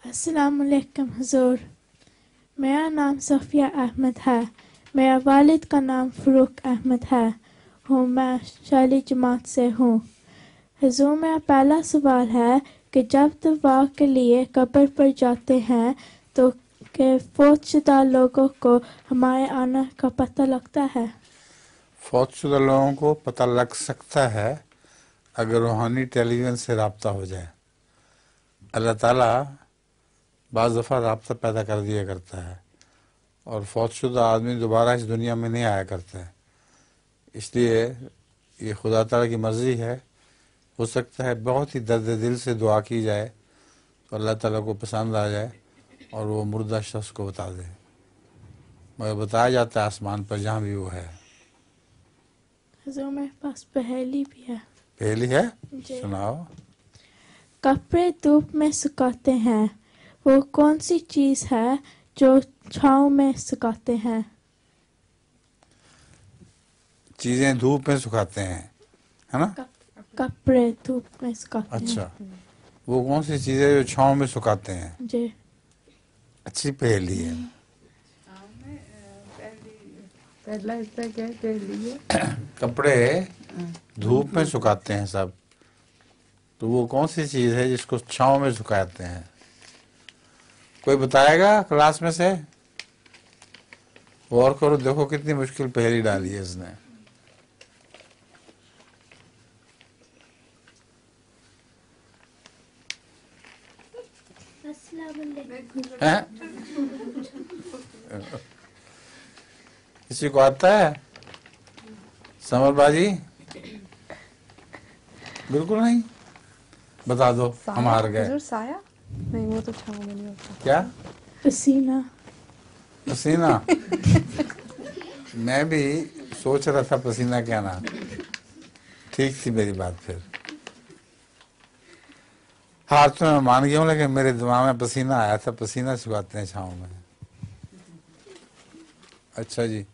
अस्सलाम वालेकुम हुजूर। मेरा नाम सोफिया अहमद है। मेरा वालिद का नाम फ़रूक अहमद है। मैं शाली जमात से हूँ। हुजूर, मेरा पहला सवाल है कि जब दुआ के लिए कब्र पर जाते हैं तो के फौतशुदा लोगों को हमारे आने का पता लगता है? फौतशुदा लोगों को पता लग सकता है अगर रूहानी टेलीविज़न से रब्ता हो जाए। अल्लाह ताला बाज़ दफ़ा रब्ता पैदा कर दिया करता है और फौतशुदा आदमी दोबारा इस दुनिया में नहीं आया करता है। इसलिए ये खुदा ताला की मर्ज़ी है। हो सकता है बहुत ही दर्द दिल से दुआ की जाए तो अल्लाह ताला को पसंद आ जाए और वो मुर्दा शख्स को बता दे। मगर बताया जाता है आसमान पर जहाँ भी वो है। हुजूर, मेरे पास पहेली भी है। पहली है, जी। सुनाओ। कपड़े धूप में सुखाते हैं, वो कौन सी चीज़ है जो छाँव में सुखाते हैं? चीज़ें धूप में सुखाते हैं, है ना? कपड़े धूप में सुखाते हैं। अच्छा, वो कौन सी चीज़ है जो छाँव में सुखाते हैं? जी। अच्छी पहेली है। पहला हिस्सा क्या है? पहली है कपड़े धूप में सुखाते हैं सब, तो वो कौन सी चीज़ है जिसको छाँव में सुखाते हैं? कोई बताएगा क्लास में से? गौर करो, देखो कितनी मुश्किल पहेली डाली है इसने। हैं? किसी को आता है समरबाजी? बिल्कुल नहीं। बता दो, हम हार गए। हुजूर, साया? नहीं, वो तो छाँव में नहीं होता। क्या? पसीना। पसीना? मैं भी सोच रहा था पसीना क्या ना। ठीक थी मेरी बात फिर। हाँ तो मैं मान गया हूँ, लेकिन मेरे दिमाग में पसीना आया था। पसीना सुखाते हैं छाँव में। अच्छा जी।